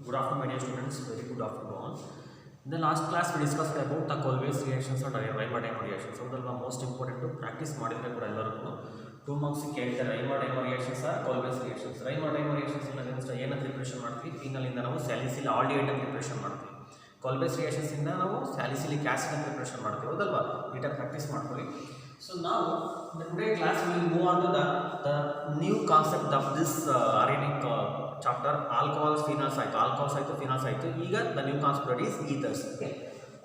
Good afternoon, my dear students. Very good afternoon. In the last class, we discussed about the Colway's reactions and Reimer-Dimer reactions. So, the most important to practice ಮಾಡಿದ್ರೆ ಕೂಡ ಎಲ್ಲರಿಗೂ 2 marks ಕೇಳ್ತಾರೆ. Reimer-Dimer reactions are Colway's reactions. Reimer-Dimer reactions ಇಂದ ಏನು preparation ಮಾಡ್ತೀವಿ? Final ಇಂದ ನಾವು ಸ್ಯಾಲಿಸಿಲ್ aldehyde preparation ಮಾಡ್ತೀವಿ. Colway's reactions ಇಂದ ನಾವು ಸ್ಯಾಲಿಸಿಲಿಕ್ ಆಸಿಡ್ ಪ್ರಿಪರೇಷನ್ ಮಾಡ್ತೀವಿ. ಹೌದಲ್ವಾ? ನೀಟಾಗಿ ಪ್ರಾಕ್ಟೀಸ್ ಮಾಡ್ಕೊಳ್ಳಿ. So now in the today class we will move on to the new concept of this organic chapter. Alcohols, phenols ಆಯಿತು phenols ಆಯಿತು. ಈಗ the new concept that is ethers. Okay,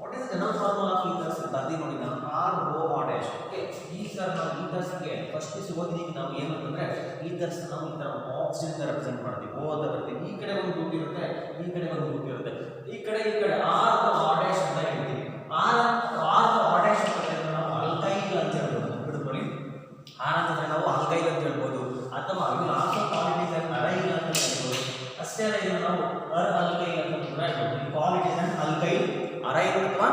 what is the general formula of ethers? ಬರ್ದಿ ನೋಡಿ ನಾನು ROR'. Okay, ether ನಾವು ethers ಗೆ first ಓದಿದೀವಿ ನಾವು ಏನು ಅಂತಂದ್ರೆ ethers ನಾವು ಈ ತರ ಆಕ್ಸಿಜನ್ ಇಂದ ರೆಪ್ರೆಸೆಂಟ್ ಮಾಡ್ತೀವಿ. O ಅಂತ ಬರ್ತೀವಿ. ಈ ಕಡೆ ಒಂದು ಗ್ರೂಪ್ ಇರುತ್ತೆ, ಈ ಕಡೆ ಒಂದು ಗ್ರೂಪ್ ಇರುತ್ತೆ. ಈ ಕಡೆ R ಅಥವಾ R' ಅಂತ ಹೇಳ್ತೀವಿ. R ಅಥವಾ R' ಅಂತ ನಾವು ಆಲ್ಕೈಲ್ ಅಂತ ಹೇಳ್ಬೋದು. ಬಿಡ್ಕೊಳ್ಳಿ. R ಅಂತಂದ್ರೆ ನಾವು ಆಲ್ಕೈಲ್ ಅಂತ ಹೇಳ್ಬೋದು ಅಥವಾ ಇದು ಆಲ್ಕೋ ಕ್ವಾಲಿಟೀಸ್ ಅಂಡ್ ಅರೈಲ್ ಅಂತ ಹೇಳ್ಬೋದು. ಅಷ್ಟೇ ಅಲ್ಲ ಇದನ್ನು ನಾವು ಆಲ್ಕೈಲ್ ಅಂತ ಕೂಡ ಹೇಳ್ಬೋದು. ಕ್ವಾಲಿಟೀಸ್ ಅಂಡ್ ಆಲ್ಕೈಲ್ ಅರೈಲ್ ಅಥವಾ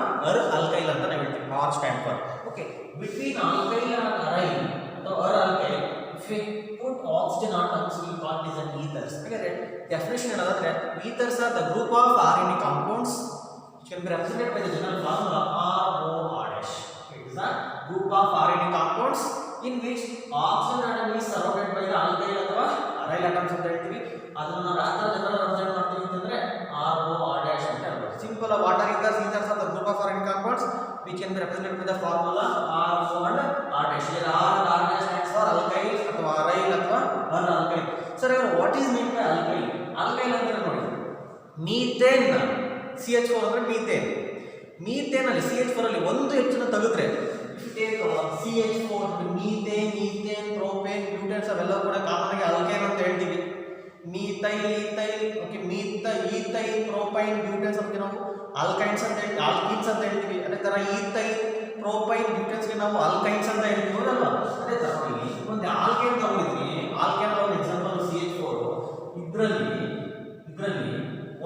ಆಲ್ಕೈಲ್ ಅಂತ ನಾವು ಹೇಳ್ತೀವಿ. R stand for. Okay, between alkyl and aryl ಅಥವಾ alkyl if we put oxygen atoms we call these as ethers. ಹಾಗಾದ್ರೆ ಡೆಫಿನಿಷನ್ ಹೇಳೋದಾದ್ರೆ ethers are the group of organic compounds which can be represented by the general formula ROR'. It is a group of organic compounds in which oxygen atom is surrounded by the alkyl ಅಥವಾ aryl atoms ಅಂತ ಹೇಳ್ತೀವಿ. ಅದನ್ನ ನಾವು ಯಾವ general represent ಮಾಡ್ತೀವಿ ಅಂತಂದ್ರೆ ROR' ಅಂತ ಹೇಳ್ಬೋದು. Simple water ethers are the group of organic compounds which can be represented by the formula RO and R'. Here R and R' stands for alkyl ಅಥವಾ aryl ಅಥವಾ alkyl. Sir, what is meant by alkyl? Alkyl ಅಂದ್ರೆ ನೋಡಿ methane CH4 ಅಂದ್ರೆ methane. Methane ಅಲ್ಲಿ CH4 ಅಲ್ಲಿ ಒಂದು ಹೆಚ್ಚನ್ನು ತೆಗೆದ್ರೆ CH4 methane, ethane, propane, ಬ್ಯೂಟೇನ್ಸ್ ಅವೆಲ್ಲ ಕೂಡ ಕಾಮನ್ ಆಗಿ ಆಲ್ಕೈಲ್ ಅಂತ ಹೇಳ್ತೀವಿ. ಮೀಥೈಲ್, ಈಥೈಲ್, ಓಕೆ, ಈಥೈಲ್, ಪ್ರೋಪೈನ್, ಬ್ಯೂಟೇನ್ಸ್ ಅದಕ್ಕೆ ನಾವು ಆಲ್ಕೈನ್ಸ್ ಅಂತ ಹೇಳ್ತೀವಿ, ಆಲ್ಕಿನ್ಸ್ ಅಂತ ಹೇಳ್ತೀವಿ. ಅದೇ ತರ ಈಥೈಲ್, ಪ್ರೋಪೈನ್, ಬ್ಯೂಟೇನ್ಸ್ ಗೆ ನಾವು ಆಲ್ಕೈನ್ಸ್ ಅಂತ ಹೇಳ್ತೀವಿ. ಹೌದಲ್ವಾ? ಅದೇ ತರ ಇಲ್ಲಿ ಒಂದು ಆಲ್ಕೈನ್ ತಗೊಂಡಿದ್ವಿ. ಆಲ್ಕೈನ್ ಒಂದು ಎಕ್ಸಾಂಪಲ್ CH4. ಇದರಲ್ಲಿ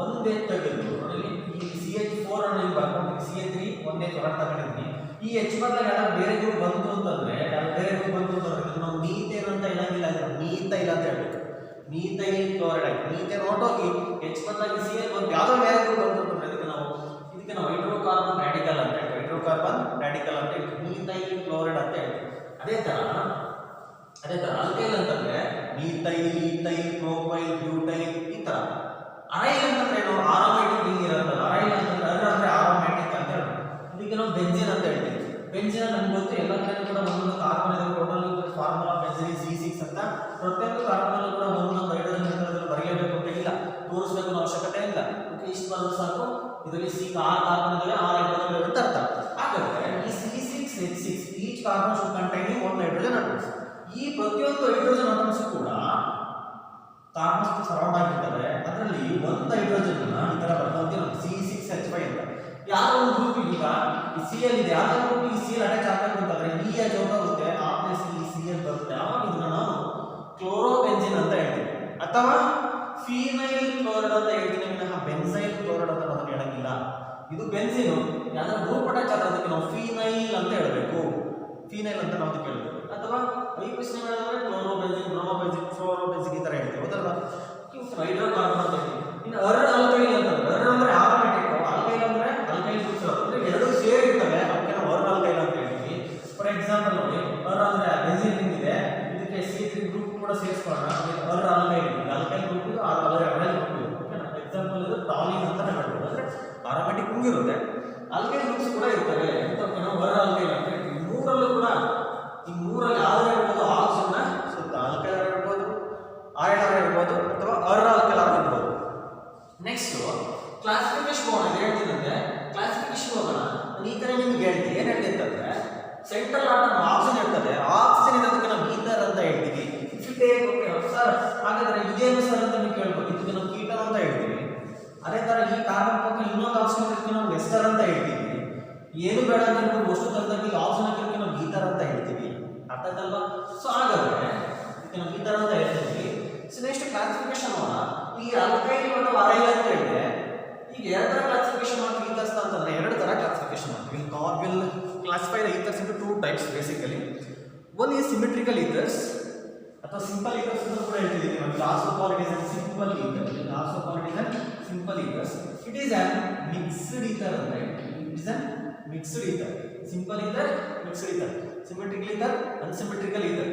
ಒಂದೇ ತೆಗೆದು ನೋಡಿ ಈ CH4 ಅನ್ನು ಇಲ್ಲಿ ಬರ್ಕೊಂಡಿದ್ವಿ. CH3 ಒಂದೇ ಹೊರಗೆ ತಗೊಂಡಿದ್ವಿ. ಈ H ಬದಲಾಗಿ ಯಾರು ಬೇರೆ ಗ್ರೂಪ್ ಬಂತು ಅಂತಂದ್ರೆ ನಾವು ಮೀಥೇನ್ ಅಂತ ಹೇಳಂಗಿಲ್ಲ, ಮೀಥೈಲ್ ಅಂತ ಹೇಳ್ಬೇಕು. ಮೀಥೈಲ್ ಕ್ಲೋರೈಡ್ ಮೀಥೇನ್ ಹೊರಟೋಗಿ H ಬದಲಾಗಿ Cl ಬಂತು, ಯಾವುದೋ ಬೇರೆ ಗ್ರೂಪ್ ಬಂತು ಅಂತಂದ್ರೆ ಇದಕ್ಕೆ ನಾವು ಹೈಡ್ರೋಕಾರ್ಬನ್ ರಾಡಿಕಲ್ ಅಂತ ಹೇಳ್ತೀವಿ. ಹೈಡ್ರೋಕಾರ್ಬನ್ ರಾಡಿಕಲ್ ಅಂತ ಹೇಳ್ತೀವಿ. ಮೀಥೈಲ್ ಕ್ಲೋರೈಡ್ ಅಂತ ಹೇಳ್ತೀವಿ. ಅದೇ ತರ ಆಲ್ಕೈಲ್ ಅಂತಂದ್ರೆ ಮೀಥೈಲ್, ಈಥೈಲ್, ಪ್ರೋಪೈಲ್, ಬ್ಯೂಟೈಲ್ ಈ ತರ. ಅರೈಲ್ ಅಂತಂದ್ರೆ ನಾವು ಆರೋಮ್ಯಾಟಿಕ್ ರಿಂಗ್ ಇರುತ್ತಲ್ಲ, ಅರೈಲ್ ಅಂತಂದ್ರೆ ಆರೋಮ್ಯಾಟಿಕ್ ಅಂತ ಹೇಳ್ತೀವಿ. ಇದಕ್ಕೆ ನಾವು ಬೆಂಜಿನ್ ಅಂತ ಹೇಳ್ತೀವಿ. ಬೆಂಜಿನ್ ನಮ್ಗೆ ಗೊತ್ತು, ಎಲ್ಲ ಕಡೆ ಕೂಡ ಒಂದೊಂದು ಕಾರ್ಬನ್ ಇದೆ. ಟೋಟಲ್ ಫಾರ್ಮುಲಾ ಬೆಂಜಿನ್ C6 ಅಂತ. ಪ್ರತಿಯೊಂದು ಕಾರ್ಬನ್ ಕೂಡ ಒಂದೊಂದು ಹೈಡ್ರೋಜನ್ ಇರೋದ್ರಲ್ಲಿ ಬರೆಯಬೇಕು ಅಂತ ಇಲ್ಲ, ತೋರಿಸಬೇಕು ಅನ್ನೋ ಅವಶ್ಯಕತೆ ಇಲ್ಲ. ಓಕೆ, ಇಷ್ಟು ಬಂದು ಸಾಕು. ಇದರಲ್ಲಿ ಆರ್ ಕಾರ್ಬನ್ ಇದಾವೆ, 6 ಹೈಡ್ರೋಜನ್ ಇವೆ ಅಂತ ಅರ್ಥ. ಹಾಗಾದ್ರೆ ಈ C6H6 each carbon should contain 1 hydrogen atoms. ಈ ಪ್ರತಿಯೊಂದು ಹೈಡ್ರೋಜನ್ ಆಟಮ್ಸ್ ಕೂಡ ಕಾರ್ಬನ್ ಸರೌಂಡ್ ಆಗಿರ್ತವೆ. ಅದರಲ್ಲಿ ಒಂದು ಹೈಡ್ರೋಜನ್ ಈ ತರ ಬರ್ಕೊಂತೀವಿ ನಾವು C6H5 ಅಂತ. ಯಾವ ಒಂದು ಗ್ರೂಪ್ ಈಗ ಈ Cl ಇದೆ, ಯಾವ ಗ್ರೂಪ್ ಈ Cl ಅಟ್ಯಾಚ್ ಆಗಬೇಕು ಅಂತಂದ್ರೆ ಈ H ಹೋಗುತ್ತೆ, ಆ ಪ್ಲೇಸ್ ಈ Cl ಬರುತ್ತೆ. ಆವಾಗ ಇದನ್ನ ನಾವು ಕ್ಲೋರೋಬೆಂಜಿನ್ ಅಂತ ಹೇಳ್ತೀವಿ ಅಥವಾ ಫಿನೈಲ್ ಕ್ಲೋರೈಡ್ ಅಂತ ಹೇಳ್ತೀನಿ. ವಿನಃ ಬೆನ್ಸೈಲ್ ಕ್ಲೋರೈಡ್ ಅಂತ ನಾವು ಹೇಳಂಗಿಲ್ಲ. ಇದು ಬೆನ್ಸಿನ್, ಯಾವ್ದಾದ್ರು ಗ್ರೂಪ್ ಅಟ್ಯಾಚ್ ಆಗೋದಕ್ಕೆ ನಾವು ಫಿನೈಲ್ ಅಂತ ಹೇಳಬೇಕು. ಫಿನೈಲ್ ಅಂತ ನಾವು ಅದಕ್ಕೆ ಹೇಳಬೇಕು. ಅಥವಾ ವೈಪ್ರಶ್ನೆ ಮಾಡಿದ್ರೆ ಕ್ಲೋರೋಬೆಂಜಿನ್, ಬ್ರೋಮೋಬೆಂಜಿನ್, ಫ್ಲೋರೋಬೆಂಜಿನ್ ಈ ತರ ಹೇಳ್ತೀವಿ. ಹೌದಲ್ವಾ? ಹೈಡ್ರೋಕಾರ್ಬನ್ ಅಂತ ಹೇಳ್ತೀವಿ. ಇನ್ನು ಆಲ್ಕೈಲ್ ಅಂತಂದ್ರೆ ಅಂದ್ರೆ ಆರೋಮ್ಯಾಟಿಕ್, ಆಲ್ಕೈಲ್ ಅಂದ್ರೆ ಆಲ್ಕೈಲ್ ಗ್ರೂಪ್ಸ್ ಅಂದ್ರೆ ಎರಡು ಸೇರಿ ಇರ್ತವೆ. ಅದಕ್ಕೆ ನಾವು ಆಲ್ಕೈಲ್ ಅಂತ ಹೇಳ್ತೀವಿ. ಫಾರ್ ಎಕ್ಸಾಂಪಲ್ ನೋಡಿ, ಅಂದ್ರೆ ಬೆನ್ಸಿನ್ ರಿಂಗ್ ಇದೆ, ಇದಕ್ಕೆ C3 ಗ್ರೂಪ್ ಕೂಡ ಸೇರಿಸ್ಕೊಳ್ಳೋಣ. ಆಲ್ಕೈಲ್ ಇದೆ, ಆಲ್ಕೈಲ್ ಗ್ರೂಪ್ ಇದು ಅರೈಲ್ ಗ್ರೂಪ್ ಇದೆ. ಓಕೆನಾ? ಎಕ್ಸಾಂಪಲ್ ಇದು ಟಾಲಿನ್ ಅಂತ ಹೇಳ್ಬೋದು. ಅಂದ್ರೆ ಆರೋಮ್ಯಾಟಿಕ್ ರಿಂಗ್ ಇರುತ್ತೆ, ಆಲ್ಕೈಲ್ ಗ್ರೂಪ್ಸ್ ಕೂಡ ಇರ್ತವೆ. ಇದಕ್ಕೆ ನಾವು ಆಲ್ಕೈಲ್ ಅಂತ ಹೇಳ್ತೀವಿ. ಈ ಮೂರಲ್ಲಿ ಯಾವ್ದಾರ ಇರ್ಬೋದು, ಆಕ್ಸಿಜನ್ ಸುತ್ತ ಆಲ್ಕೈಲ್ ಇರ್ಬೋದು, ಆರ್ ಇರ್ಬೋದು ಅಥವಾ ಆಲ್ಕೈಲ್ ಇರ್ಬೋದು. ನೆಕ್ಸ್ಟ್ ಕ್ಲಾಸಿಫಿಕೇಶನ್ ಹೋಗೋಣ. ಹೇಳ್ತೀನಂತೆ ಕ್ಲಾಸಿಫಿಕೇಶನ್ ಹೋಗೋಣ. ಈ ತರ ನಿಮ್ಗೆ ಹೇಳ್ತೀನಿ. ಏನ್ ಹೇಳ್ತೀನಿ ಅಂತಂದ್ರೆ ಸೆಂಟ್ರಲ್ ಆಟಮ್ ಆಕ್ಸಿಜನ್ ಇರ್ತದೆ. ಆಕ್ಸಿಜನ್ ಇರೋದಕ್ಕೆ ನಾವು ಈಥರ್ ಅಂತ ಹೇಳ್ತೀವಿ. ಸರ್ ಹಾಗಾದ್ರೆ ಇದೇನು ಸರ್ ಅಂತ ನೀವು ಕೇಳ್ಬೋದು. ಇದಕ್ಕೆ ನಾವು ಕೀಟನ್ ಅಂತ ಹೇಳ್ತೀವಿ. ಅದೇ ತರ ಈ ಕಾರ್ಬನ್ ಪಕ್ಕ ಇನ್ನೊಂದು ಆಕ್ಸಿಜನ್ ಇರೋದಕ್ಕೆ ನಾವು ಎಸ್ಟರ್ ಅಂತ ಹೇಳ್ತೀವಿ. ಏನು ಬೇಡ ಅಂತ ಹೇಳ್ಬಿಟ್ಟು ವಸ್ತು ತಂದಾಗ ಆಕ್ಸಿಜನ್ ಹಾಕಿರೋದಕ್ಕೆ ನಾವು ಈಥರ್ ಅಂತ ಹೇಳ್ತೀವಿ. ಅರ್ಥ ಆಯ್ತಲ್ವಾ? ಸೊ ಹಾಗಾದ್ರೆ ಇದಕ್ಕೆ ನಾವು ಈಥರ್ ಅಂತ ಹೇಳ್ತೀವಿ. ಸೊ ನೆಕ್ಸ್ಟ್ ಕ್ಲಾಸಿಫಿಕೇಶನ್ ಹೋಗೋಣ. ಈ ಆಲ್ಕೈಲ್ ಮತ್ತು ಅರೈಲ್ ಅಂತ ಹೇಳಿದ್ರೆ ಈಗ ಎರಡು ತರ ಕ್ಲಾಸಿಫಿಕೇಶನ್ ಮಾಡ್ತೀವಿ. ಈಥರ್ಸ್ ಅಂತಂದ್ರೆ ಎರಡು ತರ ಕ್ಲಾಸಿಫಿಕೇಶನ್ ಮಾಡ್ತೀವಿ. Will classify the ethers into 2 types basically. One is symmetrical ethers ಅಥವಾ ಸಿಂಪಲ್ ಈಥರ್ಸ್ ಅಂತ ಕೂಡ ಹೇಳ್ತಿದ್ದೀವಿ. ನಾವು laws of qualities and simple ether. Laws of qualities and simple ethers. It is a mixed ether ಅಂದ್ರೆ it is a mixed ether. Simple ether, mixed ether, symmetrical ether, unsymmetrical ether.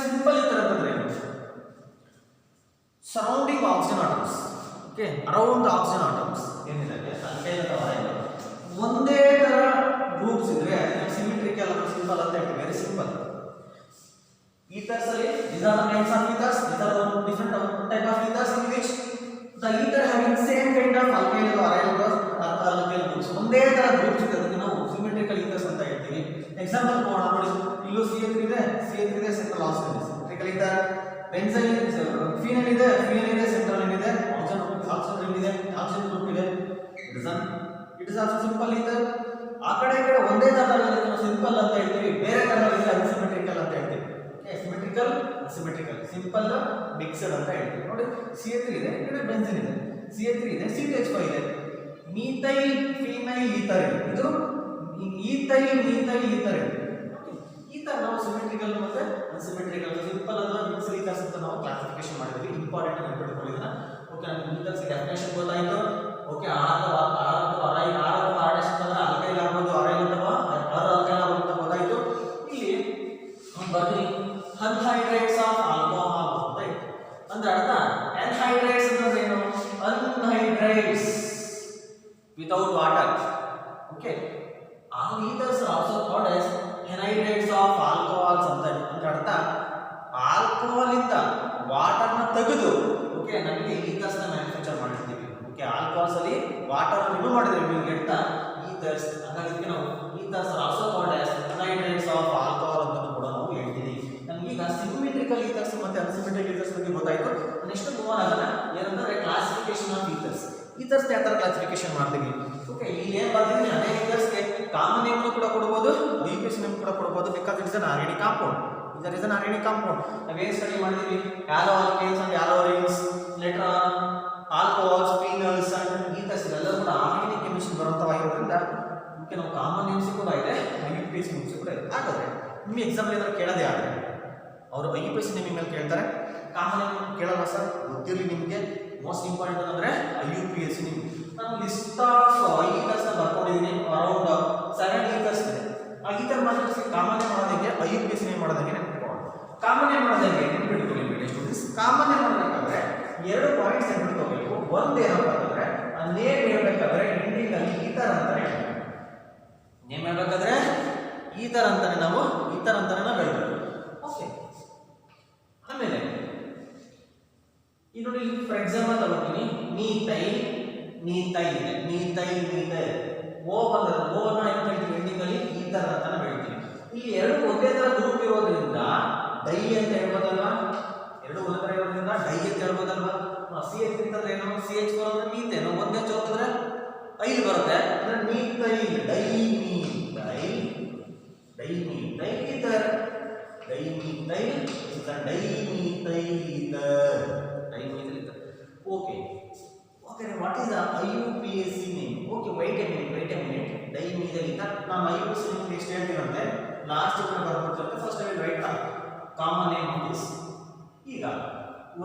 Simple ether ಅಂತಂದ್ರೆ surrounding oxygen atoms, okay, around oxygen atoms ಏನಿದೆ ಒಂದೇ ತರ groups ಇದ್ರೆ symmetrical ಅಥವಾ simple ಅಂತ ಹೇಳ್ತೀವಿ. Very simple. Ethers ಅಲ್ಲಿ these are the types of ethers. These are the different type of ethers in which the ether having same kind of alkyl or alkyl groups. ಒಂದೇ ತರ groups ಇದೆ, ಅದಕ್ಕೆ ನಾವು symmetrical ethers ಅಂತ ಹೇಳ್ತೀವಿ. Example ನೋಡಿ, ಇಲ್ಲೂ CH3 ಇದೆ, CH3 ಇದೆ, ಸೆಂಟ್ರಲ್ ಆಕ್ಸಿಜನ್ ಇದೆ, ಸಿಮೆಟ್ರಿಕಲ್ ಈಥರ್. ಬೆನ್ಸೈಲ್ ಫೀನಲ್ ಇದೆ, ಫೀನಲ್ ಇದೆ, ಸೆಂಟ್ರಲ್ ಇದೆ, ಆಕ್ಸಿಜನ್ ರಿಂಗ್ ಇದೆ, ಆಕ್ಸಿಜನ್ ಗ್ರೂಪ್ ಇದೆ. It is also simple ether. ಆ ಕಡೆ ಈ ಕಡೆ ಒಂದೇ ತರ ಸಿಂಪಲ್ ಅಂತ ಹೇಳ್ತೀವಿ, ಬೇರೆ ತರ ಅನ್ಸಿಮೆಟ್ರಿಕಲ್ ಅಂತ ಹೇಳ್ತೀವಿ. ಸಿಮೆಟ್ರಿಕಲ್, ಅಸಿಮೆಟ್ರಿಕಲ್, ಸಿಂಪಲ್, ಮಿಕ್ಸ್ಡ್ ಅಂತ ಹೇಳ್ತೀವಿ. ನೋಡಿ CH3 ಇದೆ, ಈ ಕಡೆ ಬೆನ್ಸಿನ್ ಇದೆ, CH3 ಇದೆ, CH5 ಇದೆ, ಮೀಥೈಲ್ ಫೀನೈಲ್ ಈಥರ್ ಇದೆ, ಇದು ಈಥೈಲ್ ಮೀಥೈಲ್ ಈಥರ್ ಇದೆ. ಈ ತರ ನಾವು ಸಿಮೆಟ್ರಿಕಲ್ ಮತ್ತೆ ಅನ್ಸಿಮೆಟ್ರಿಕಲ್, ಸಿಂಪಲ್ ಅಥವಾ ಮಿಕ್ಸ್ಡ್ ಈಥರ್ಸ್ ಅಂತ ನಾವು ಕ್ಲಾಸಿಫಿಕೇಶನ್ ಮಾಡಿದ್ವಿ. ಇಂಪಾರ್ಟೆಂಟ್ ಅಂತ ಹೇಳ್ಕೊಳ್ಳಿ ಇದನ್ನ. ಓಕೆ, ನಮಗೆ ಈಥರ್ಸ್ ಡೆಫಿನೇಷನ್ ಗೊತ್ತಾಯ್ತು. ಓಕೆ, ಆಲ್ಕೈಲ್ ಆಗ್ಬೋದು, ಅರೈಲ್ ಅಥವಾ ಆಲ್ಕೈಲ್ ಆಗ್ಬೋದು ಅಂತ ಗೊತ್ತಾಯ್ತು. ಇಲ್ಲಿ ಬರ್ತೀನಿ ಅನ್ಹೈಡ್ರೇಟ್ಸ್ ಆಫ್ ಆಲ್ಕೋಹಾಲ್ ಅಂತ ಇತ್ತು. ಅಂದ್ರೆ ಅರ್ಥ ಅನ್ಹೈಡ್ರೇಟ್ಸ್ ಅಂದ್ರೆ ಏನು? Anhydrates without water. Okay, all ethers are also called as anhydrates of alcohols ಅಂತ. ಅಂದ್ರೆ ಅರ್ಥ ಆಲ್ಕೋಹಾಲ್ ಇಂದ ವಾಟರ್ ನ ತೆಗೆದು, ಓಕೆ, ನಮಗೆ ಈಥರ್ಸ್ ನ ಮ್ಯಾನುಫ್ಯಾಕ್ಚರ್ ಮಾಡಿರ್ತೀವಿ. ಓಕೆ, ಆಲ್ಕೋಹಾಲ್ಸ್ ಅಲ್ಲಿ ವಾಟರ್ ರಿಮೂವ್ ಮಾಡಿದ್ರೆ ನಿಮಗೆ ಗೆಟ್ಟ ಈಥರ್ಸ್. ಹಾಗಾಗಿ ಇದಕ್ಕೆ ನಾವು ethers are also called as anhydrates of alcohol ಅಂತ ಕೂಡ ನಾವು ಹೇಳ್ತೀವಿ. ಈಗ ಸಿಮೆಟ್ರಿಕಲ್ ಈಥರ್ಸ್ ಮತ್ತೆ ಅನ್ಸಿಮೆಟ್ರಿಕಲ್ ಈಥರ್ಸ್ ಬಗ್ಗೆ ಗೊತ್ತಾಯ್ತು. ನೆಕ್ಸ್ಟ್ ಮೂವ್ ಆಗೋಣ ಏನಂದ್ರೆ ಕ್ಲಾಸಿಫಿಕೇಶನ್ ಆಫ್ ಈಥರ್ಸ್. ಈಥರ್ಸ್ ಯಾವ ತರ ಕ್ಲಾಸಿಫಿಕೇಶನ್ ಮಾಡ್ತೀವಿ? ಓಕೆ, ಇಲ್ಲಿ ಏನು ಬರ್ತೀನಿ, ಅದೇ ಈಥರ್ಸ್ಗೆ ಕಾಮನ್ ನೇಮ್ ಕೂಡ ಕೊಡಬಹುದು, IUPAC ನೇಮ್ ಕೂಡ ಕೊಡಬಹುದು. Because it's an organic compound. Ether is an organic compound. ನಾವೇನು ಸ್ಟಡಿ ಮಾಡಿದೀವಿ? Haloalkanes and haloarenes, later alcohols, phenols and ethers ಇದೆಲ್ಲ ಕೂಡ ಆರ್ಗಾನಿಕ್ ಕೆಮಿಸ್ಟ್ರಿ ಬರುವಂತವಾಗಿರೋದ್ರಿಂದ ಓಕೆ, ನಾವು ಕಾಮನ್ ನೇಮ್ಸ್ ಕೂಡ ಇದೆ, IUPAC ನೇಮ್ಸ್ ಕೂಡ ಇದೆ. ಹಾಗಾದ್ರೆ ನಿಮ್ಮ ಎಕ್ಸಾಮ್ ಏನಾದ್ರು ಕೇಳೋದೇ ಆದರೆ ಅವರು IUPAC ನೇಮ್ ಮೇಲೆ ಕೇಳ್ತಾರೆ, ಕಾಮನ್ ನೇಮ್ ಕೇಳಲ್ಲ ಸರ್, ಗೊತ್ತಿರಲಿ ನಿಮಗೆ. ಮೋಸ್ಟ್ ಇಂಪಾರ್ಟೆಂಟ್ ಅಂದ್ರೆ IUPAC ನೇಮ್. ನಾನು list of ethers ಬರ್ಕೊಂಡಿದ್ದೀನಿ, around 7 ethers ಇದೆ. ಆ ಈಥರ್ ಮಾತ್ರ ಕಾಮನ್ ನೇಮ್ ಮಾಡೋದಕ್ಕೆ IUPAC ನೇಮ್ ಮಾಡೋದಕ್ಕೆ ನೆನಪಿಟ್ಕೊಂಡು, ಕಾಮನ್ ನೇಮ್ ಮಾಡೋದಕ್ಕೆ ನೆನಪಿಟ್ಕೊಳ್ಳಿ ಸ್ಟೂಡೆಂಟ್ಸ್. ಕಾಮನ್ ನೇಮ್ ಮಾಡಬೇಕಾದ್ರೆ 2 ಪಾಯಿಂಟ್ಸ್ ನೆನಪಿಟ್ಕೋಬೇಕು. ಒಂದು ಏನಪ್ಪ ಅಂತಂದ್ರೆ ಆ ನೇಮ್ ಹೇಳ್ಬೇಕಾದ್ರೆ ಎಂಡಿಂಗ್ ಅಲ್ಲಿ ಈಥರ್ ಅಂತಾನೆ ಹೇಳ್ಬೇಕು. ನೇಮ್ ಹೇಳ್ಬೇಕಾದ್ರೆ ಈಥರ್ ಅಂತಾನೆ ನಾವು ಹೇಳ್ಬೇಕು. ಓಕೆ, ಆಮೇಲೆ ನೋಡಿ, ಫಾರ್ ಎಕ್ಸಾಂಪಲ್ ತಗೊಳ್ತೀನಿ, ಮೀಥೈಲ್ ಇದೆ, ಮೀಥೈಲ್ ಓ ಬಂದ್ರೆ ಓ ನ ಏನು ಹೇಳ್ತೀವಿ ಎಂಡಿಂಗ್ ಅಲ್ಲಿ ಈಥರ್ ಅಂತಾನೆ ಹೇಳ್ತೀವಿ. ಇಲ್ಲಿ ಎರಡು ಒಂದೇ ತರ ಗ್ರೂಪ್ ಇರೋದ್ರಿಂದ ಡೈ ಅಂತ ಹೇಳ್ಬೋದಲ್ವಾ? ಎರಡು ಒಂದೇ ತರ ಇರೋದ್ರಿಂದ ಡೈ ಅಂತ ಹೇಳ್ಬೋದಲ್ವಾ? CH3 ಅಂತಂದ್ರೆ ಏನು? CH4 ಅಂದ್ರೆ ಮೀಥೇನ್, ಒಂದೇ ಚೌಕದ್ರೆ ಐಲ್ ಬರುತ್ತೆ, ಅಂದ್ರೆ methyl, dimethyl ether, dimethyl ether. Okay, what is the IUPAC name? Okay, wait a minute. Dimethyl ether. ನಾನು IUPAC ನೇಮ್ ನೆಕ್ಸ್ಟ್ ಹೇಳ್ತೀನಂತೆ, ಲಾಸ್ಟ್ ಬರ್ಬಿಡ್ತಾರೆ. First I will write the common name of this. ಈಗ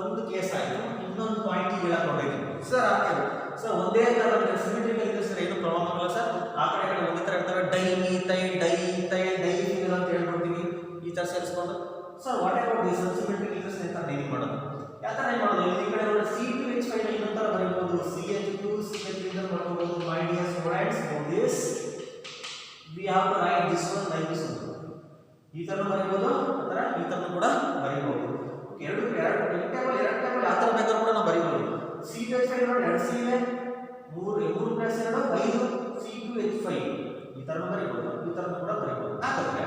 ಒಂದು case ಆಯಿತು, ಇನ್ನೊಂದು point ಹೇಳಕ್ ಹೊರಟಿದ್ದೀನಿ sir. ಆಗ್ತದೆ sir, ಒಂದೇ ತರ ಸಿಮೆಟ್ರಿಕಲ್ ಇದೆ ಸರ್, ಏನು ಪ್ರಾಬ್ಲಮ್ ಆಗಲ್ಲ ಸರ್. ಆ ಕಡೆ ಒಂದೇ ತರ ಇರ್ತವೆ, ಡೈಮೀಥೈಲ್ ಅಂತ ಹೇಳ್ಕೊಡ್ತೀವಿ ಈ ತರ ಸೇರಿಸ್ಕೊಂಡು. Sir, what about this symmetrical ethers ಅಂತ ನೇಮ್ ಮಾಡೋದು? ಯಾವ ತರ ನೇಮ್ ಮಾಡೋದು? ಈ ಕಡೆ ನೋಡಿ C2H5 ಇನ್ನೊಂದು ತರ ಬರೀಬಹುದು, CH2 CH3 ಅಂತ ಬರ್ಕೋಬಹುದು. My dear students, for this we have to write this one like this. ಈ ತರ ಬರೀಬಹುದು, ಅದರ ಈ ತರ ಕೂಡ ಬರೀಬಹುದು. ಎರಡು ಟೇಬಲ್ ಯಾವ ತರ ಬೇಕಾದ್ರೂ ಕೂಡ ನಾವು ಬರೀಬಹುದು. C2H5 ನೋಡಿ 2 C ಇದೆ, 3 + 2 5 C2H5 ಈ ತರ ಬರೀಬಹುದು, ಈ ತರ ಕೂಡ ಬರೀಬಹುದು. ಹಾಗಾದ್ರೆ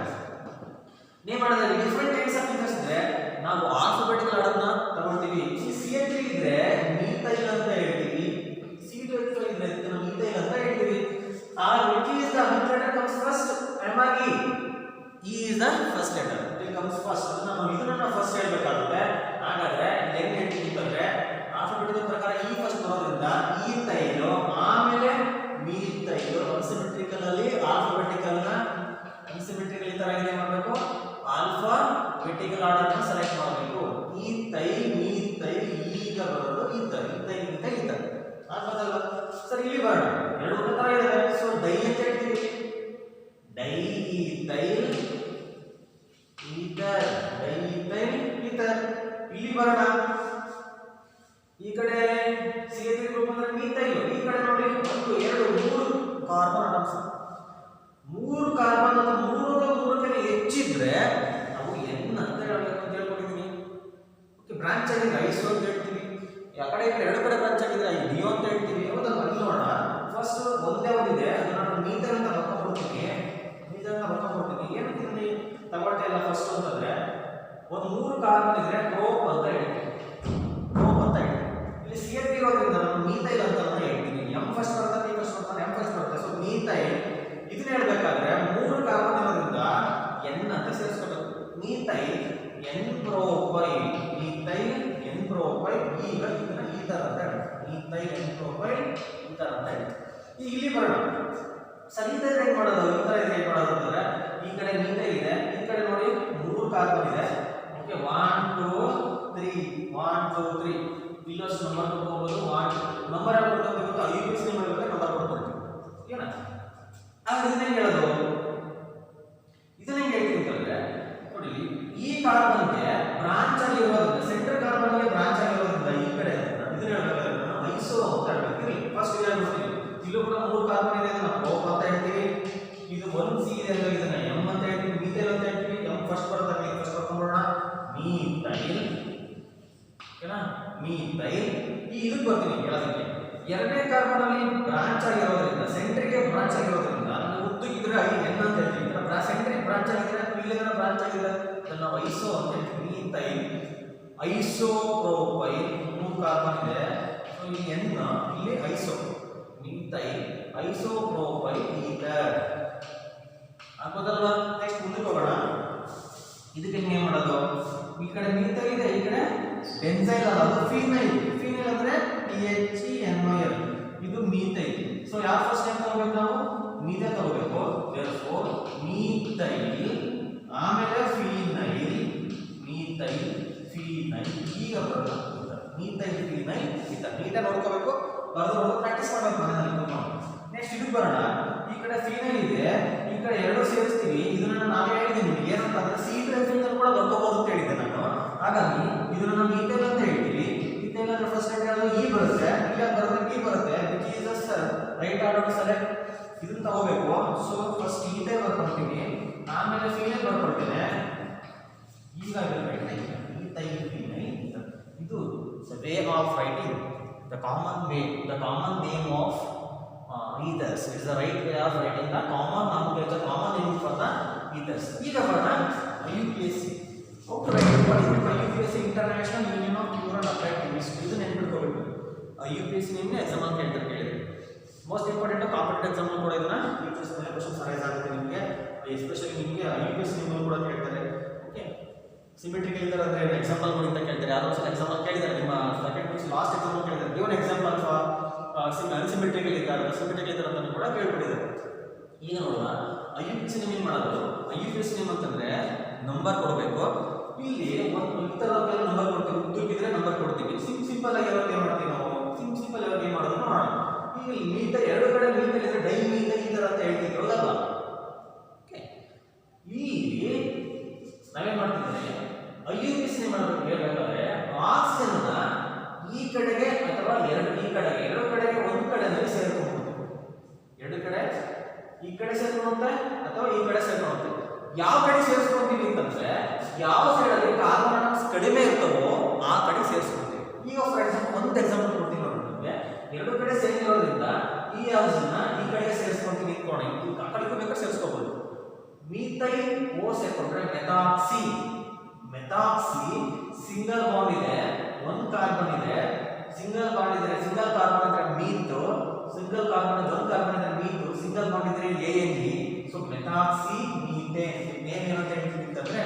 ನೇಮ್ ಮಾಡೋದ್ರಲ್ಲಿ ಡಿಫರೆಂಟ್ ಟೈಪ್ಸ್ ಆಫ್ ಈಥರ್ಸ್ ಇದ್ರೆ ನಾವು ಆಲ್ಫಾಬೆಟಿಕಲ್ ಆರ್ಡರ್ನ ತಗೊಳ್ತೀವಿ. CH3 ಇದ್ರೆ ಮೀಥೈಲ್ ಅಂತ ಹೇಳ್ತೀವಿ, C2H5 ಇದ್ರೆ ನಾವು ಮೀಥೈಲ್ ಅಂತ ಹೇಳ್ತೀವಿ. which is the letter comes first? E is the first letter. It comes first. ನಾವು ಇದನ್ನ ಫಸ್ಟ್ ಹೇಳಬೇಕಾಗುತ್ತೆ. ಹಾಗಾದ್ರೆ ಹೆಂಗೆ ಹೇಳ್ತೀವಿ ಅಂತಂದ್ರೆ ಆಲ್ಫಾಬೆಟಿಕಲ್ ಪ್ರಕಾರ E ಫಸ್ಟ್ ಬರೋದ್ರಿಂದ ಈಥೈಲ್, ಆಮೇಲೆ ಮೀಥೈಲ್. ಅನ್ಸಿಮೆಟ್ರಿಕಲ್ ಅಲ್ಲಿ ಆಲ್ಫಾಬೆಟಿಕಲ್ ನ ಅನ್ಸಿಮೆಟ್ರಿಕಲ್ ಈ ತರ ಏನು ಮಾಡಬೇಕು? ಆಲ್ಫಾಬೆಟಿಕಲ್ ಆರ್ಡರ್ ನ ಸೆಲೆಕ್ಟ್ ಮಾಡಬೇಕು. ಈಥೈಲ್ ಈ ಕಡೆ CH3 ಗ್ರೂಪ್ ಅಂದ್ರೆ ಮೀಥೈಲ್, ಈ ಕಡೆ ನೋಡಿ 1 2 3 ಕಾರ್ಬನ್ ಅಟಮ್ಸ್, 3 ಕಾರ್ಬನ್ ಅಥವಾ 3 ಹೆಚ್ಚಿದ್ರೆ ನಾವು N ಅಂತ ಹೇಳಬೇಕು ಅಂತ ಹೇಳ್ಕೊಟ್ಟಿದ್ದೀನಿ. ಓಕೆ, ಬ್ರಾಂಚ್ ಆಗಿದ್ರೆ ಐಸೋ ಅಂತ ಹೇಳ್ತೀವಿ, ಆ ಕಡೆ ಈ ಕಡೆ ಎರಡು ಕಡೆ ಬ್ರಾಂಚ್ ಆಗಿದ್ರೆ ಡಿಯೋ ಅಂತ ಹೇಳ್ತೀವಿ. ಹೌದಲ್ವಾ? ಇಲ್ಲಿ ನೋಡೋಣ, ಫಸ್ಟ್ ಒಂದೇ ಒಂದಿದೆ, ಅದನ್ನ ನಾನು ಮೀಥೈಲ್ ಅಂತ ಬರ್ಕೊಂಡ್ಬಿಡ್ತೀನಿ. ಮೀಥೈಲ್ ಅಂತ ಬರ್ಕೊಂಡ್ಬಿಡ್ತೀನಿ. ಏನಂತೀನಿ ತಗೊಳ್ತಾ ಇಲ್ಲ ಫಸ್ಟ್ ಅಂತಂದ್ರೆ ಒಂದು 3 ಕಾರ್ಬನ್ ಇದ್ರೆ ಪ್ರೋಪ್ ಅಂತ ಹೇಳ್ತೀನಿ, ಪ್ರೋಪ್ ಅಂತ ಹೇಳ್ತೀನಿ. ಇಲ್ಲಿ CH3 ಇರೋದ್ರಿಂದ ನಾನು ಮೀಥೈಲ್ ಅಂತ ಹೇಳ್ತೀನಿ. M ಫಸ್ಟ್ ಬರ್ತದೆ, P ಫಸ್ಟ್ ಬರ್ತದೆ, M ಫಸ್ಟ್ ಬರ್ತದೆ. ಸೊ ಮೀಥೈಲ್ ಇದನ್ನ ಹೇಳ್ಬೇಕಾದ್ರೆ 3 ಕಾರ್ಬನ್ ಇರೋದ್ರಿಂದ N ಅಂತ ಸೇರಿಸ್ಕೋಬೇಕು. Methyl N propyl, methyl N propyl. ಈಗ ಇದನ್ನ ಈ ತರ ಅಂತ ಹೇಳ್ತೀವಿ, ಮೀಥೈಲ್ N ಪ್ರೋಪೈಲ್ ಈ ತರ ಅಂತ ಹೇಳ್ತೀವಿ. ಈಗ ಇಲ್ಲಿ ಬರೋಣ, ಸರಿ ಈ ತರ ಹೇಗೆ ಮಾಡೋದು, ಈ ತರ ಹೇಗೆ ಮಾಡೋದು ಅಂತಂದ್ರೆ ಈ ಕಡೆ ಮೀಥೈಲ್ ಇದೆ, ಈ ಕಡೆ ನೋಡಿ 3 ಕಾರ್ಬನ್ ಇದೆ. ಓಕೆ, 1 2 3 1 2 3 ಇಲ್ಲೊಂದು ನಂಬರ್ ಕೊಡ್ಕೋಬಹುದು. 1 ನಂಬರ್ ಯಾಕೆ ಕೊಡ್ತೀವಿ ಗೊತ್ತಾ? IUPAC ನಂಬರ್ ನಂಬರ್ ಕೊಡ್ಕೊಳ್ತೀವಿ. ಏನ ಆದ್ರೆ ಇದನ್ನ ಹೆಂಗೆ ಹೇಳೋದು, ಇದನ್ನ ಹೆಂಗೆ ಹೇಳ್ತೀವಿ ಅಂತಂದ್ರೆ ನೋಡಿ, ಈ ಕಾರ್ಬನ್ಗೆ ಬ್ರಾಂಚ್ ಆಗಿ ಇರೋದ್ರಿಂದ, ಸೆಂಟ್ರಲ್ ಕಾರ್ಬನ್ಗೆ ಬ್ರಾಂಚ್ ಆಗಿರೋದ್ರಿಂದ ಈ ಕಡೆ ಇದನ್ನ ಹೇಳ್ಬೇಕಾದ್ರೆ ನಾವು ಐಸೋ ಅಂತ ಹೇಳ್ತೀವಿ. ಫಸ್ಟ್ ಇದು ಹೇಳ್ಬಿಡ್ತೀವಿ, ಇಲ್ಲೂ ಕೂಡ 3 ಕಾರ್ಬನ್ ಇದೆ, ಇದನ್ನ ಪ್ರೋಪ್ ಅಂತ ಹೇಳ್ತೀವಿ. ಇದು 1C ಇದೆ ಅಂದ್ರೆ ಇದನ್ನ M ಅಂತ ಹೇಳ್ತೀವಿ, ಮೀಥೈಲ್ ಅಂತ ಹೇಳ್ತೀವಿ. M ಫಸ್ಟ್ ಬರುತ್ತೆ, ಮೀಥೈಲ್ ಫಸ್ಟ್ ಬರ್ಕೊಂಡ್ಬಿಡೋಣ, ಮೀಥೈಲ್. ಓಕೆನಾ, ಮೀಥೈಲ್. ಈ ಇದಕ್ಕೆ ಬರ್ತೀನಿ ಹೇಳೋದಕ್ಕೆ, ಎರಡನೇ ಕಾರ್ಬನ್ ಅಲ್ಲಿ ಬ್ರಾಂಚ್ ಆಗಿರೋದ್ರಿಂದ, ಸೆಂಟ್ರಿಗೆ ಬ್ರಾಂಚ್ ಆಗಿರೋದ್ರಿಂದ ನಾವು ಉದ್ದಕ್ಕಿದ್ರೆ N ಅಂತ ಹೇಳ್ತೀವಿ. ಸೆಂಟ್ರಿಗೆ ಬ್ರಾಂಚ್ ಆಗಿದ್ರೆ, ಇಲ್ಲಿಂದ ಬ್ರಾಂಚ್ ಆಗಿದ್ರೆ ಅದನ್ನ ನಾವು ಐಸೋ ಅಂತ ಹೇಳ್ತೀವಿ. ಮೀಥೈಲ್ ಐಸೋ ಪ್ರೋಪೈಲ್ 3 ಕಾರ್ಬನ್ ಇದೆ. ಸೊ ಇಲ್ಲಿ N, ಇಲ್ಲಿ iso, methyl iso propyl ether ಆಗೋದಲ್ವಾ? ನೆಕ್ಸ್ಟ್ ಮುಂದಕ್ಕೆ ಹೋಗೋಣ. ಇದಕ್ಕೆ ಹೆಂಗೆ ಮಾಡೋದು, ಈ ಕಡೆ ಮೀಥೈಲ್ ಇದೆ, ಈ ಕಡೆ ಬೆನ್ಸೈಲ್ ಅಲ್ಲ, ಅದು ಫೀನೈಲ್. ಫೀನೈಲ್ ಅಂದ್ರೆ PHNOL, ಇದು ಮೀಥೈಲ್. ಸೊ ಯಾವ ಫಸ್ಟ್ ಟೈಮ್ ತಗೋಬೇಕು ನಾವು, ಮೀಥೈಲ್ ತಗೋಬೇಕು. therefore ಮೀಥೈಲ್ ಆಮೇಲೆ ಫೀನೈಲ್, ಮೀಥೈಲ್ ಫೀನೈಲ್. ಈಗ ಬರೋದು ಮೀಥೈಲ್ ಫೀನೈಲ್ ಈಥರ್. ನೀಟಾಗಿ ನೋಡ್ಕೋಬೇಕು, ಬರೆದು ಪ್ರಾಕ್ಟೀಸ್ ಮಾಡಬೇಕು ಮನೆಯಲ್ಲಿ ಕೂತ್ಕೊಂಡು. ನೆಕ್ಸ್ಟ್ ಇದಕ್ಕೆ ಬರೋಣ. ಈ ಕಡೆ ಫೀನೈಲ್ ಇದೆ, ಈ ಕಡೆ ಎರಡು ಸೇರಿಸ್ತೀವಿ. ಇದನ್ನ ನಾವೇ ಹೇಳಿದ್ದೀನಿ ನಿಮಗೆ ಏನಂತಂದ್ರೆ C-ಫೀನೈಲ್ ಕೂಡ ಬರ್ಕೋಬಹುದು ಅಂತ ಹೇಳಿದ್ದೆ ನಾನು. ಹಾಗಾಗಿ ಇದನ್ನ ನಾವು ಮೀಥೈಲ್ ಅಂತ ಹೇಳ್ತೀವಿ. ಮೀಥೈಲ್ ಅಂದ್ರೆ ಫಸ್ಟ್ ಹೇಳೋದು E ಬರುತ್ತೆ, ಇಲ್ಲ ಬರುತ್ತೆ P ಬರುತ್ತೆ. Which is the right order select. ಇದನ್ನ ತಗೋಬೇಕು. ಸೊ ಫಸ್ಟ್ ಈಥೈಲ್ ಬರ್ಕೊಳ್ತೀನಿ, ಆಮೇಲೆ ಫೀನೈಲ್ ಬರ್ಕೊಳ್ತೇನೆ. ಈಗ ಈಥೈಲ್ ಫೀನೈಲ್. ಇದು way of writing, the common way, the common name of ethers. It is the right way of writing the common nomenclature, common name for the ethers. ಈಗ ಬರೋಣ IUPAC. Okay, IUPAC international union of pure and applied chemistry. ಇದು ನೆನ್ಪಿಟ್ಕೋಬೇಕು. IUPAC ನಿಮ್ಗೆ exam ಅಂತ ಕೇಳ್ತಾರೆ, ಕೇಳಿದ್ರೆ most important competitive exam ಕೂಡ ಇದನ್ನ use ಮೇಲೆ ಕ್ವೆಶ್ಚನ್ಸ್ ಅರೈಸ್ ಆಗುತ್ತೆ ನಿಮಗೆ. ಎಸ್ಪೆಷಲಿ ನಿಮಗೆ IUPAC ನಿಮ್ಮಲ್ಲಿ ಕೂಡ ಕೇಳ್ತಾರೆ. ಓಕೆ, ಸಿಮೆಟ್ರಿಕಲ್ ಇದ್ದಾರೆ ಅಂದ್ರೆ ಎಕ್ಸಾಂಪಲ್ ಕೊಡಿ ಅಂತ ಕೇಳ್ತಾರೆ. ಯಾರೋ ಒಂದು ಎಕ್ಸಾಂಪಲ್ ಕೇಳಿದ್ದಾರೆ, ನಿಮ್ಮ ಸೆಕೆಂಡ್ ಪಿ ಲಾಸ್ಟ್ ಎಕ್ಸಾಂಪಲ್ ಕೇಳಿದ್ದಾರೆ, ಗಿವ್ ಎನ್ ಎಕ್ಸಾಂಪಲ್ ಫಾರ್ ಅನ್ಸಿಮೆಟ್ರಿಕಲ್ ಇದ್ದಾರೆ, ಸಿಮೆಟ್ರಿಕಲ್ ಇದ್ದಾರೆ ಅಂತ ಕೂಡ ಕೇಳ್ಬಿಟ್ಟಿದ್ದಾರೆ. ಈಗ ನೋಡುವ IUPAC ನೇಮ್ ಏನು ಮಾಡೋದು. IUPAC ನೇಮ್ ಅಂತಂದ್ರೆ ನಂಬರ್ ಕೊಡಬೇಕು. ಇಲ್ಲಿ ಒಂದು ಈ ಥರ ನಂಬರ್ ಕೊಡ್ತೀವಿ, ಉದ್ದಕ್ಕಿದ್ರೆ ನಂಬರ್ ಕೊಡ್ತೀವಿ. ಸಿಂಪಲ್ ಆಗಿ ಯಾವಾಗ ಏನು ಮಾಡ್ತೀವಿ ನಾವು, ಸಿಂಪಲ್ ಯಾವಾಗ ಏನು ಮಾಡೋದು ನೋಡೋಣ. ಈಗ ಮೀಥೈಲ್ ಎರಡು ಕಡೆ ಮೀಥೈಲ್ ಇದ್ರೆ ಡೈ ಮೀಥೈಲ್ ಈ ಥರ ಅಂತ ಹೇಳ್ತೀವಿ, ಹೌದಲ್ವಾ? ಓಕೆ, ಇಲ್ಲಿ ನಾವೇನ್ ಮಾಡ್ತಿದ್ದೇವೆ, IUPAC ನೇಮ್ ಮಾಡಬೇಕು ಹೇಳ್ಬೇಕಾದ್ರೆ ಆಕ್ಸಿಜನ್ ಈ ಕಡೆಗೆ ಅಥವಾ ಈ ಕಡೆಗೆ ಎರಡು ಕಡೆಗೆ ಒಂದು ಕಡೆಯಲ್ಲಿ ಸೇರ್ಕೊಂಡು, ಎರಡು ಕಡೆ ಈ ಕಡೆ ಸೇರ್ಕೊಳ್ಳುತ್ತೆ ಅಥವಾ ಈ ಕಡೆ ಸೇರ್ಕೊಳ್ಳುತ್ತೆ. ಯಾವ ಕಡೆ ಸೇರಿಸ್ಕೊಂತೀವಿ ಅಂತಂದ್ರೆ ಯಾವ ಸೈಡಲ್ಲಿ ಕಾರ್ಬನ್ ಅಟಾಮ್ಸ್ ಕಡಿಮೆ ಇರ್ತವೋ ಆ ಕಡೆ ಸೇರಿಸ್ಕೊಳ್ತೀವಿ. ಈಗ ಫಾರ್ ಎಕ್ಸಾಂಪಲ್ ಒಂದು ಎಕ್ಸಾಂಪಲ್ ಕೊಡ್ತೀನಿ ನೋಡಿ ನಿಮಗೆ. ಎರಡು ಕಡೆ ಸೇಮ್ ಇರೋದ್ರಿಂದ ಈ ಯಾವ್ದನ್ನ ಈ ಕಡೆಗೆ ಸೇರಿಸ್ಕೊಂತೀವಿ ಇಟ್ಕೊಳ್ಳಿ, ಆ ಕಡೆ ಬೇಕಾದ್ರೆ ಸೇರಿಸ್ಕೋಬಹುದು. ಮೀಥೈಲ್ ಓ ಸೇರ್ಕೊಂಡ್ರೆ ಮೆಥಾಕ್ಸಿ, ಮೆಥಾಕ್ಸಿ ಸಿಂಗಲ್ ಬಾಂಡ್ ಇದೆ, ಒಂದು ಕಾರ್ಬನ್ ಇದೆ, ಸಿಂಗಲ್ ಬಾಂಡ್ ಇದ್ರೆ ಸಿಂಗಲ್ ಕಾರ್ಬನ್ ಅಂದ್ರೆ ಮೀಥ್, ಸಿಂಗಲ್ ಕಾರ್ಬನ್ ಒಂದು ಕಾರ್ಬನ್ ಅಂದ್ರೆ ಮೀಥ್, ಸಿಂಗಲ್ ಬಾಂಡ್ ಇದ್ರೆ ANE. So methoxy methane name ಏನಂತ ಹೇಳ್ತೀವಿ ಅಂತಂದ್ರೆ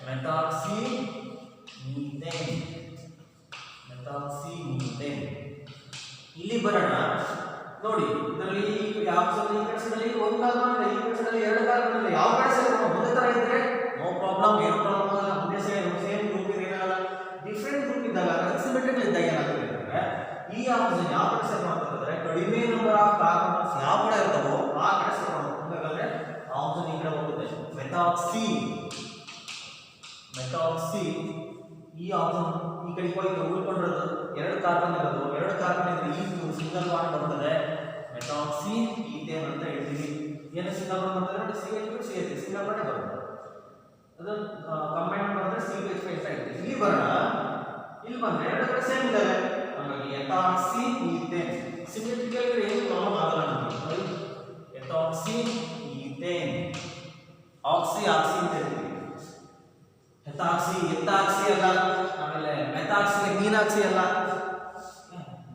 ಮೆಥಾಕ್ಸಿ ಮೀಥೇನ್, ಮೆಥಾಕ್ಸಿ ಮೀಥೇನ್. ಇಲ್ಲಿ ಬರೋಣ ನೋಡಿ, ಇದರಲ್ಲಿ ಯಾವ ಈ ಕಡೆ ಒಂದು ಕಾರ್ಬನ್ ಇದೆ, ಈ ಕಡೆ ಎರಡು ಕಾರ್ಬನ್ ಇದೆ. ಯಾವ ಕಡೆ ಸೇರೋಣ ಒಂದೇ ತರ ಇದ್ರೆ ನೋ ಪ್ರಾಬ್ಲಮ್, ಏನು ಪ್ರಾಬ್ಲಮ್ ಆಗಲ್ಲ. ಒಂದೇ ಸೇಮ್ ಗ್ರೂಪ್ ಇದೆ ಏನಾಗಲ್ಲ. ಡಿಫ್ರೆಂಟ್ ಗ್ರೂಪ್ ಇದ್ದಾಗ ಅನ್ಸಿಮೆಟ್ರಿಕಲ್ ಇದ್ದಾಗ ಏನಾಗುತ್ತೆ ಅಂದ್ರೆ ಈ ಆಕ್ಸಿಜನ್ ಯಾವ ಕಡೆ ಸೇರೋಣ ಅಂತಂದ್ರೆ ಕಡಿಮೆ ನಂಬರ್ ಆಫ್ ಕಾರ್ಬನ್ಸ್ ಯಾವ ಕಡೆ ಇರ್ತಾವೋ ಆ ಕಡೆ ಸೇರೋಣ. ಹಾಗಾದ್ರೆ ಆಕ್ಸಿಜನ್ ಈ ಕಡೆ ಹೋಗುತ್ತೆ. ಮೆಥಾಕ್ಸಿ, ಮೆಥಾಕ್ಸಿ ಈ ಆಕ್ಸಿಜನ್ ಈ ಕಡೆ ಹೋಯ್ತು, ಉಳ್ಕೊಂಡಿರೋದು 2 ಕಾರ್ಬನ್ ಇರೋದು, 2 ಕಾರ್ಬನ್ ಇದ್ರೆ ಈ ಸಿಂಗಲ್ ಬಾಂಡ್ ಬರ್ತದೆ, ಮೆಥಾಕ್ಸಿ ಈಥೇನ್ ಅಂತ ಹೇಳ್ತೀವಿ. ಏನು ಸಿಂಗಲ್ ಬಾಂಡ್ ಬರ್ತದೆ ನೋಡಿ, CH2 CH3 ಸಿಂಗಲ್ ಬಾಂಡ್ ಬರುತ್ತೆ. ಅದು ಕಂಬೈನ್ ಮಾಡಿದ್ರೆ CH5 ಅಂತ ಹೇಳ್ತೀವಿ. ಇಲ್ಲಿ ಬರೋಣ, ಇಲ್ಲಿ ಬಂದ್ರೆ 2 ಕಡೆ ಸೇಮ್ ಇದೆ, ಹಾಗಾಗಿ ಎಥಾಕ್ಸಿ ಈಥೇನ್. ಸಿಮೆಟ್ರಿಕಲ್ ಏನು ಪ್ರಾಬ್ಲಮ್ ಆಗಲ್ಲ ನಮಗೆ. ಎಥಾಕ್ಸಿ ಈಥೇನ್, ಆಕ್ಸಿ ಆಕ್ಸಿ ಅಂತ ಹೇಳ್ತೀವಿ. ಎಥಾಕ್ಸಿ ಎಥಾಕ್ಸಿ ಅಲ್ಲ, ಆಮೇಲೆ ಮೆಥಾಕ್ಸಿ ಮೀನಾಕ್ಸಿ ಅಲ್ಲ,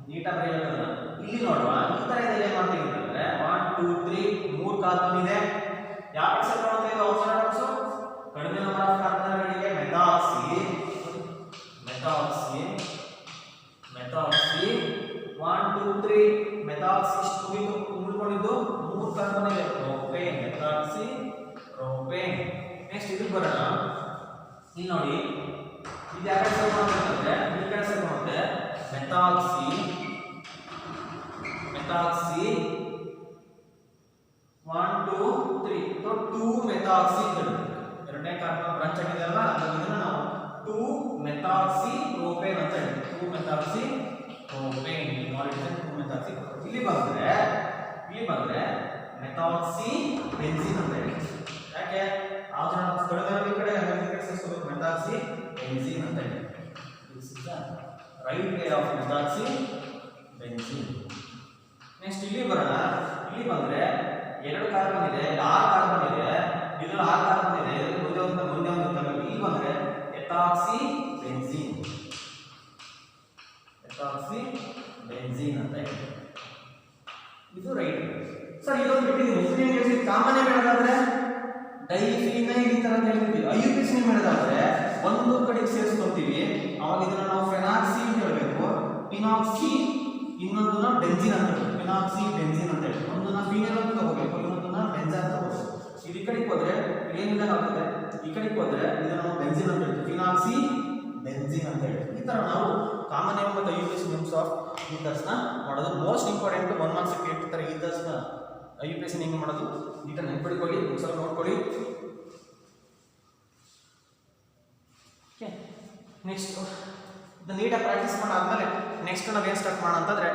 ನೀಟಾಗಿ ಬರೆಯಬೇಕಲ್ಲ. ಇಲ್ಲಿ ನೋಡುವ ಈ ತರ ಇದೆ, ಏನು ಮಾಡ್ತೀವಿ ಅಂತಂದ್ರೆ 1 2 3 3 ಕಾರ್ಬನ್ ಇದೆ. ಯಾವ ಪಕ್ಷ ಕಾಣುತ್ತೆ ಇದು ಆಪ್ಷನ್ ಆಪ್ಷನ್ ಕಡಿಮೆ ನಂಬರ್ ಆಫ್ ಕಾರ್ಬನ್ಗಳಿಗೆ ಮೆಥಾಕ್ಸಿ ಮೆಥಾಕ್ಸಿ ಮೆಥಾಕ್ಸಿ 1 2 3 ಮೆಥಾಕ್ಸಿ ಉಳ್ಕೊಂಡಿದ್ದು 3 ಕಾರ್ಬನ್ ಇದೆ, ಪ್ರೋಪೇನ್ ಮೆಥಾಕ್ಸಿ ಪ್ರೋಪೇನ್. ನೆಕ್ಸ್ಟ್ ಇದಕ್ಕೆ ಬರೋಣ. ಇಲ್ಲಿ ನೋಡಿ ಇದು ಯಾವ ಕಡೆ ಸೇರ್ಕೊಂಡ್ರೆ ಈ ಕಡೆ ಸೇರ್ಕೊಂಡ್ರೆ ಮೆಥಾಕ್ಸಿ ಮೆಥಾಕ್ಸಿ 1 2 3 तो 2 ಮೆಥಾಕ್ಸಿ ಎರಡನೇ ಕಾರ್ಬನ್ ಬ್ರಾಂಚ್ ಆಗಿದೆ ಅಲ್ವಾ, ಅದನ್ನ ನಾವು 2 ಮೆಥಾಕ್ಸಿ ಪ್ರೋಪೇನ್ ಅಂತ ಹೇಳ್ತೀವಿ. 2 ಮೆಥಾಕ್ಸಿ ಪ್ರೋಪೇನ್ ಮಾಲಿಕ್ಯೂಲ್ 2 ಮೆಥಾಕ್ಸಿ. ಇಲ್ಲಿ ಬಂದ್ರೆ ಮೆಥಾಕ್ಸಿ ಬೆನ್ಝೀನ್ ಅಂತ ಹೇಳ್ತೀವಿ. ಯಾಕೆ ಆಲ್ಟರ್ನೇಟ್ ಕಡೆಗಳಲ್ಲಿ ಈ ಕಡೆ ಸೇರಿಸಬೇಕು, ಮೆಥಾಕ್ಸಿ ಬೆನ್ಝೀನ್ ಅಂತ ಹೇಳ್ತೀವಿ. This is the right way of methoxy benzene. Next ಇಲ್ಲಿ ಬರೋಣ. ಇಲ್ಲಿ ಬಂದ್ರೆ 2 ಕಾರ್ಬನ್ ಇದೆ, 6 ಕಾರ್ಬನ್ ಇದೆ, ಇದರಲ್ಲಿ 6 ಕಾರ್ಬನ್ ಇದೆ, ಮುಂದೆ ಒಂದು ಇಲ್ಲಿ ಬಂದ್ರೆ ಎಥಾಕ್ಸಿ ಬೆನ್ಝೀನ್ ಅಂತ ಹೇಳ್ತೀವಿ. ಇದು ರೈಟ್. ಸರ್ ಇದೊಂದು ಬಿಟ್ಟಿದ್ದೀನಿ, ಕಾಮನ್ ಹೇಳೋದಾದ್ರೆ ಡೈಫಿನೈಲ್ ಈ ತರ ಹೇಳ್ತೀವಿ. IUPAC ಹೇಳೋದಾದ್ರೆ ಒಂದು ಕಡೆಗೆ ಸೇರಿಸ್ಕೊತೀವಿ, ಅವಾಗ ಇದನ್ನ ನಾವು ಫೆನಾಕ್ಸಿ ಅಂತ ಹೇಳ್ಬೇಕು, ಪಿನಾಕ್ಸಿ, ಇನ್ನೊಂದನ್ನ ಬೆನ್ಝೀನ್ ಅಂತ ಹೇಳ್ತೀವಿ. ಪಿನಾಕ್ಸಿ ಬೆನ್ಝೀನ್ ಅಂತ ಹೇಳ್ತೀವಿ. ಒಂದನ್ನ ಫಿನೈಲ್ ಅಂತ ತಗೋಬೇಕು, ಇನ್ನೊಂದನ್ನ ಬೆನ್ಝಾನ್ ಅಂತ ತಗೋಬೇಕು. ಇದು ಈ ಕಡೆಗೆ ಹೋದ್ರೆ ಏನಿಲ್ಲ ಆಗ್ತದೆ, ಈ ಕಡೆಗೆ ಹೋದ್ರೆ ಇದನ್ನ ನಾವು ಬೆನ್ಝೀನ್ ಅಂತ ಹೇಳ್ತೀವಿ, ಫಿನಾಕ್ಸಿ ಬೆನ್ಝೀನ್ ಅಂತ ಹೇಳ್ತೀವಿ. ಈ ತರ ನಾವು ಕಾಮನ್ ನೇಮ್ ಮತ್ತು IUPAC ನೇಮ್ಸ್ ಆಫ್ ಈಥರ್ಸ್ ನ ಮಾಡೋದು. ಮೋಸ್ಟ್ ಇಂಪಾರ್ಟೆಂಟ್ 1 ಮಾರ್ಕ್ಸ್ ಕೇಳ್ತಾರೆ ಈಥರ್ಸ್ ನ IUPAC ಹೆಂಗೆ ಮಾಡೋದು ಈಗ ನೆನ್ಪಿಟ್ಕೊಳ್ಳಿ, ಒಂದ್ಸಲ ನೋಡ್ಕೊಳ್ಳಿ. ನೆಕ್ಸ್ಟ್ ಇದು ನೀಟಾಗಿ ಪ್ರಾಕ್ಟೀಸ್ ಮಾಡಾದ್ಮೇಲೆ ನೆಕ್ಸ್ಟ್ ನಾವೇನು ಸ್ಟಾರ್ಟ್ ಮಾಡೋಣ ಅಂತಂದ್ರೆ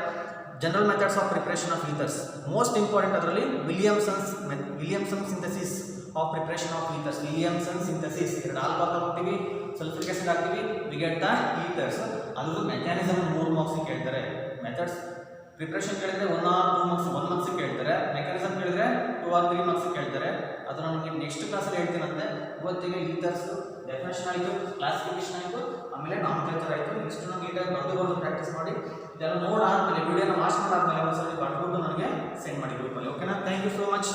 general methods of preparation of ethers. Most important ಅದರಲ್ಲಿ Williamson synthesis of preparation of ethers. Williamson synthesis 2 alcohol ತಗೋತೀವಿ, ಸಲ್ಫ್ಯೂರಿಕ್ ಆಸಿಡ್ ಹಾಕ್ತೀವಿ, ವಿ ಗೆಟ್ ದ ಈಥರ್ಸ್. ಅದ್ರದ್ದು ಮೆಕ್ಯಾನಿಸಮ್ 3 ಮಾರ್ಕ್ಸ್ ಕೇಳ್ತಾರೆ. ಮೆಥಡ್ಸ್ ಪ್ರಿಪರೇಷನ್ ಕೇಳಿದ್ರೆ 1 or 2 ಮಾರ್ಕ್ಸ್ 1 ಮಾರ್ಕ್ಸ್ ಕೇಳ್ತಾರೆ. Mechanism ಕೇಳಿದ್ರೆ 2 or 3 marks ಕೇಳ್ತಾರೆ. ಅದನ್ನ ನಿಮಗೆ ನೆಕ್ಸ್ಟ್ ಕ್ಲಾಸಲ್ಲಿ ಹೇಳ್ತೀನಂತೆ. ಇವತ್ತಿಗೆ ಈಥರ್ಸ್ ಡೆಫಿನೇಷನ್ ಆಯಿತು, ಕ್ಲಾಸಿಫಿಕೇಶನ್ ಆಯಿತು, ಆಮೇಲೆ ನಾಮಕರಣ ಆಯಿತು. ನೆಕ್ಸ್ಟ್ ನಾವು ನೀಟಾಗಿ ಬರೆದು ಪ್ರಾಕ್ಟೀಸ್ ಮಾಡಿ ಇದೆಲ್ಲ ನೋಡಾದ್ಮೇಲೆ ವಿಡಿಯೋನ ವಾಚ್ ಮಾಡಾದ್ಮೇಲೆ ಒಂದ್ಸಲ ಬರ್ಬಿಟ್ಟು ನನಗೆ ಸೆಂಡ್ ಮಾಡಿ ಗ್ರೂಪಲ್ಲಿ. ಓಕೆನಾ? Thank you so much.